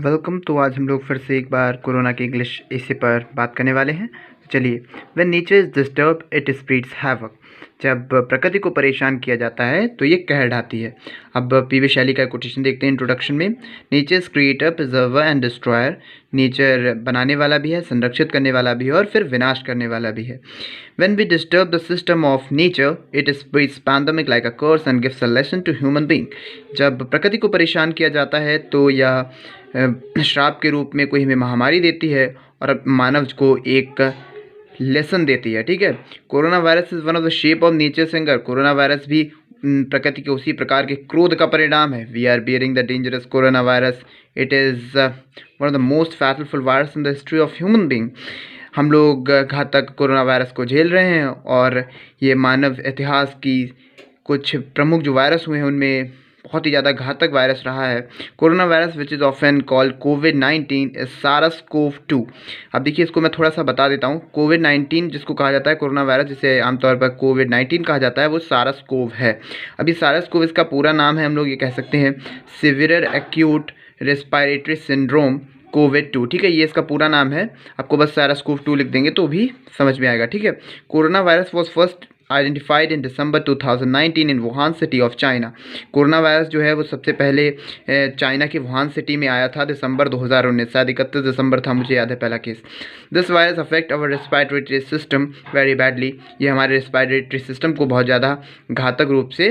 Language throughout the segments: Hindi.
वेलकम। तो आज हम लोग फिर से एक बार कोरोना के इंग्लिश इसी पर बात करने वाले हैं। चलिए, when nature is disturb it spreads havoc. जब प्रकृति को परेशान किया जाता है तो ये कहर ढाती है। अब पीवी शैली का कोटेशन देखते हैं इंट्रोडक्शन में। Nature is creator, preserver and destroyer. Nature बनाने वाला भी है, संरक्षित करने वाला भी है और फिर विनाश करने वाला भी है। When we disturb the system of nature, it spreads pandemic like a curse and gives a lesson to human being. जब प्रकृति को परेशान किया जाता है तो यह श्राप के रूप में कोई हमें महामारी देती है और मानव को एक लेसन देती है। ठीक है। Corona virus is one of the shape of nature singer. Corona virus भी प्रकृति के उसी प्रकार के क्रोध का परिणाम है। We are bearing the dangerous corona virus. It is one of the most fatalful virus in the history of human being. हम लोग घातक कोरोना वायरस को झेल रहे हैं और ये मानव इतिहास की कुछ प्रमुख जो वायरस हुए हैं उनमें बहुत ही ज़्यादा घातक वायरस रहा है। Corona virus which is often called कोविड-19 इज सारस-CoV-2। अब देखिए, इसको मैं थोड़ा सा बता देता हूँ। कोविड-19 जिसको कहा जाता है कोरोना वायरस, जिसे आमतौर पर कोविड-19 कहा जाता है, वो सारस-CoV है। अभी सारस-CoV इसका पूरा नाम है, हम लोग ये कह सकते हैं सिवियर एक्यूट रेस्पिरेटरी सिंड्रोम कोविड-2। ठीक है, ये इसका पूरा नाम है। आपको बस सारस-CoV-2 लिख देंगे तो भी समझ में आएगा। ठीक है। Corona virus was first identified in December 2019 in Wuhan city of China. Corona virus जो है वो सबसे पहले चाइना की वुहान सिटी में आया था दिसंबर 2019, शायद 31 दिसंबर था, मुझे याद है पहला case. This virus affect our respiratory system very badly. ये हमारे रेस्पिरेटरी सिस्टम को बहुत ज़्यादा घातक रूप से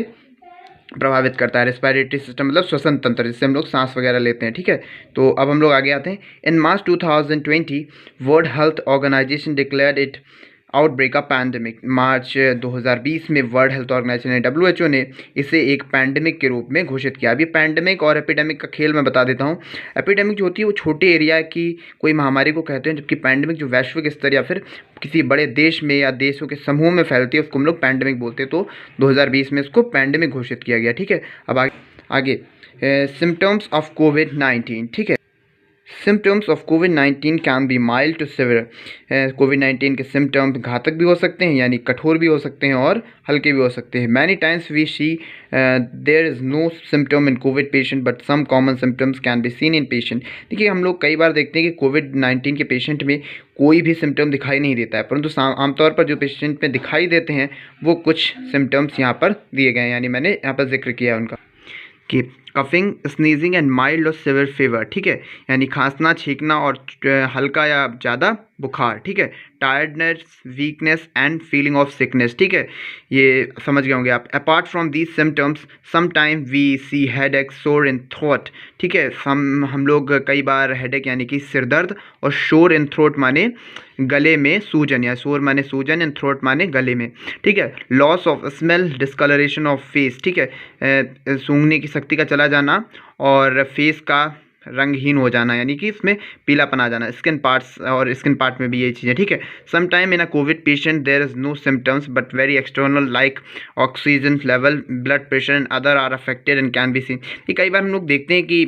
प्रभावित करता है। रेस्पिरेटरी सिस्टम मतलब श्वसन तंत्र, जिससे हम लोग सांस वगैरह लेते हैं। ठीक है। तो अब हम लोग आगे आते हैं। In March 2020 World Health Organization declared it outbreak of pandemic. मार्च 2020 में वर्ल्ड हेल्थ ऑर्गेनाइजेशन WHO ने इसे एक पैंडेमिक के रूप में घोषित किया। अभी पैंडेमिक और एपिडेमिक का खेल मैं बता देता हूँ। एपिडेमिक जो होती है वो छोटे एरिया की कोई महामारी को कहते हैं, जबकि पैंडेमिक जो वैश्विक स्तर या फिर किसी बड़े देश में या देशों के समूह में फैलती है उसको हम लोग पैंडेमिक बोलते हैं। तो 2020 में इसको पैंडेमिक घोषित किया गया। ठीक है। अब आगे सिम्टम्स ऑफ कोविड-19। ठीक है। सिम्टम्स ऑफ कोविड-19 can be mild to severe. कोविड-19 के सिम्टम्स घातक भी हो सकते हैं, यानी कठोर भी हो सकते हैं और हल्के भी हो सकते हैं। Many times we see there is no symptom in covid patient but some common symptoms can be seen in patient. देखिए, हम लोग कई बार देखते हैं कि कोविड-19 के पेशेंट में कोई भी सिम्टम दिखाई नहीं देता है, परंतु आमतौर पर जो पेशेंट में दिखाई देते हैं वो कुछ सिम्टम्स यहाँ पर दिए गए हैं, यानी मैंने यहाँ पर जिक्र किया है उनका कि कफिंग, स्नीजिंग एंड माइल्ड और सिवियर फीवर। ठीक है, यानी खांसना, छींकना और हल्का या ज़्यादा बुखार। ठीक है। Tiredness, weakness and feeling of sickness. ठीक है, ये समझ गए होंगे आप। Apart from these symptoms sometime we see headache, sore in throat. ठीक है, हम लोग कई बार हेडेक यानी कि सिर दर्द और शोर इन थ्रोट माने गले में सूजन, या शोर माने सूजन, इन थ्रोट माने गले में। ठीक है। Loss of smell, discoloration of face. ठीक है, सूंघने की शक्ति का चला जाना और फेस का रंगहीन हो जाना, यानी कि इसमें पीलापन आ जाना। स्किन पार्ट्स और स्किन पार्ट में भी ये चीज़ें। ठीक है। Some time in a covid patient there is no symptoms but very external like oxygen level, blood pressure and other are affected and can be seen. ये कई बार हम लोग देखते हैं कि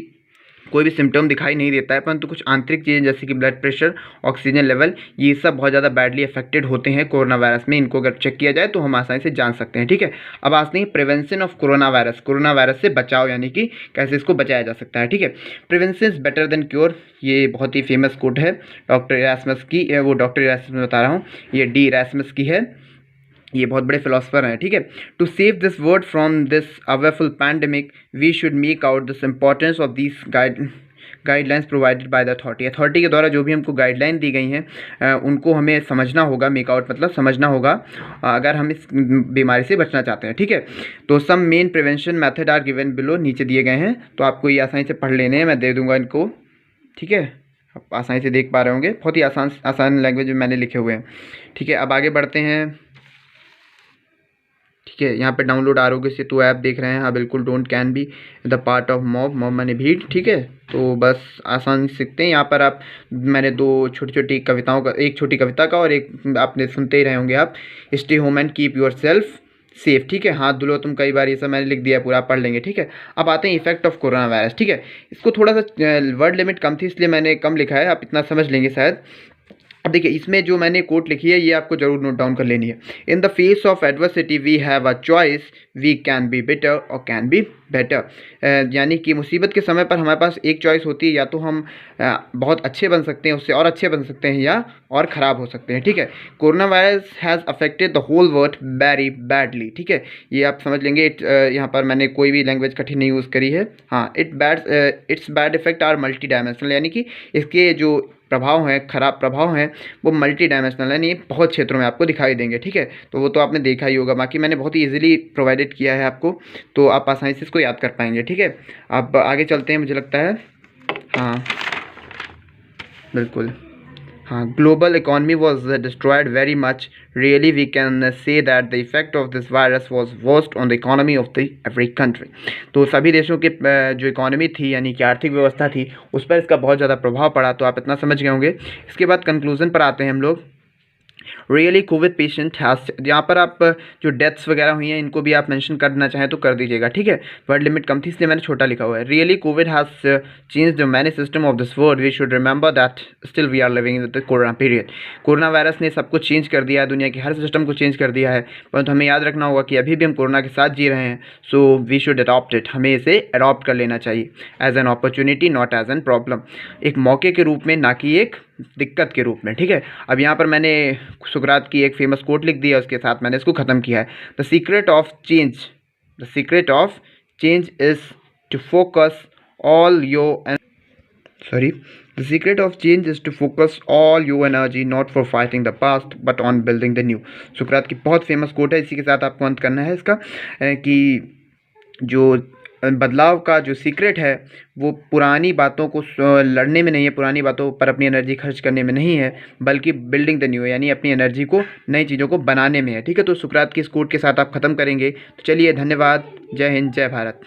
कोई भी सिम्टम दिखाई नहीं देता है, परंतु कुछ आंतरिक चीज़ें जैसे कि ब्लड प्रेशर, ऑक्सीजन लेवल, ये सब बहुत ज़्यादा बैडली अफेक्टेड होते हैं कोरोना वायरस में। इनको अगर चेक किया जाए तो हम आसानी से जान सकते हैं। ठीक है। अब आते हैं prevention of corona virus. Corona virus से बचाव, यानी कि कैसे इसको बचाया जा सकता है। ठीक है। Prevention is better than cure, ये बहुत ही फेमस कोट है डॉक्टर इरास्मस की। वो डॉक्टर इरास्मस बता रहा हूँ, ये डी इरास्मस की है, ये बहुत बड़े फिलोसफर हैं। ठीक है। To save this world from this awful pandemic we should make out this importance of this guidelines provided by the authority के द्वारा जो भी हमको गाइडलाइन दी गई हैं उनको हमें समझना होगा। मेक आउट मतलब समझना होगा अगर हम इस बीमारी से बचना चाहते हैं। ठीक है। तो some main prevention method are given below, नीचे दिए गए हैं, तो आपको ये आसानी से पढ़ लेने हैं, मैं दे दूंगा इनको। ठीक है, आप आसानी से देख पा रहे होंगे, बहुत ही आसान लैंग्वेज में मैंने लिखे हुए हैं। ठीक है। अब आगे बढ़ते हैं। ठीक है, यहाँ पे डाउनलोड आरोग्य सेतु ऐप देख रहे हैं। हाँ बिल्कुल, don't can be the part of mob माने भीड़। ठीक है, तो बस आसान सीखते हैं। यहाँ पर आप, मैंने दो छोटी छोटी कविताओं का, एक छोटी कविता का और एक आपने सुनते ही रहे होंगे आप। Stay home and keep your self safe. ठीक है, हाथ धुलो तुम, कई बार ये सब मैंने लिख दिया, पूरा पढ़ लेंगे। ठीक है। अब आते हैं इफेक्ट ऑफ कोरोना वायरस। ठीक है, इसको थोड़ा सा वर्ड लिमिट कम थी इसलिए मैंने कम लिखा है, आप इतना समझ लेंगे शायद। अब देखिए इसमें जो मैंने कोट लिखी है ये आपको जरूर नोट डाउन कर लेनी है। In the face of adversity we have a choice, we can be better or can be better. यानी कि मुसीबत के समय पर हमारे पास एक चॉइस होती है, या तो हम बहुत अच्छे बन सकते हैं, उससे और अच्छे बन सकते हैं, या और ख़राब हो सकते हैं। ठीक है, corona virus has affected the whole world very badly. ठीक है, ये आप समझ लेंगे। यहाँ पर मैंने कोई भी लैंग्वेज कठिन नहीं यूज़ करी है। हाँ, its bad effect are multi dimensional, यानी कि इसके जो प्रभाव हैं, खराब प्रभाव हैं, वो मल्टी डायमेंशनल है, यानी बहुत क्षेत्रों में आपको दिखाई देंगे। ठीक है, तो वो तो आपने देखा ही होगा। बाकी मैंने बहुत ही इजीली प्रोवाइडेड किया है आपको, तो आप आसानी से इसको याद कर पाएंगे। ठीक है, अब आगे चलते हैं, मुझे लगता है। हाँ बिल्कुल, हाँ, global economy was destroyed very much, really we can say that the effect of this virus was worst on the economy of the every country. तो सभी देशों के जो इकोनॉमी थी, यानी कि आर्थिक व्यवस्था थी, उस पर इसका बहुत ज़्यादा प्रभाव पड़ा। तो आप इतना समझ गए होंगे। इसके बाद कंक्लूजन पर आते हैं हम लोग। रियली कोविड पेशेंट हैज़, यहाँ पर आप जो डेथ्स वगैरह हुई हैं इनको भी आप मेंशन करना चाहें तो कर दीजिएगा। ठीक है, वर्ड लिमिट कम थी इसलिए मैंने छोटा लिखा हुआ है। Really covid has change the many system of this world, we should remember that still we are living in the corona period. Corona virus ने सब कुछ चेंज कर दिया है, दुनिया के हर सिस्टम को चेंज कर दिया है, परंतु हमें याद रखना होगा कि अभी भी हम कोरोना के साथ जी रहे हैं। So we should adopt it, हमें इसे अडॉप्ट कर लेना चाहिए as an opportunity, not as an problem, एक मौके के रूप में, ना कि एक दिक्कत के रूप में। ठीक है, अब यहाँ पर मैंने सुकरात की एक फेमस कोट लिख दी है, उसके साथ मैंने इसको ख़त्म किया है। The secret of change is to focus all your The secret of change is to focus all your energy not for fighting the past but on building the new। सुकरात की बहुत फेमस कोट है, इसी के साथ आपको अंत करना है इसका, कि जो बदलाव का जो सीक्रेट है वो पुरानी बातों को लड़ने में नहीं है, पुरानी बातों पर अपनी एनर्जी खर्च करने में नहीं है, बल्कि बिल्डिंग द न्यू, यानी अपनी एनर्जी को नई चीज़ों को बनाने में है। ठीक है, तो सुकरात की इस कोट के साथ आप ख़त्म करेंगे। तो चलिए, धन्यवाद, जय हिंद, जय भारत।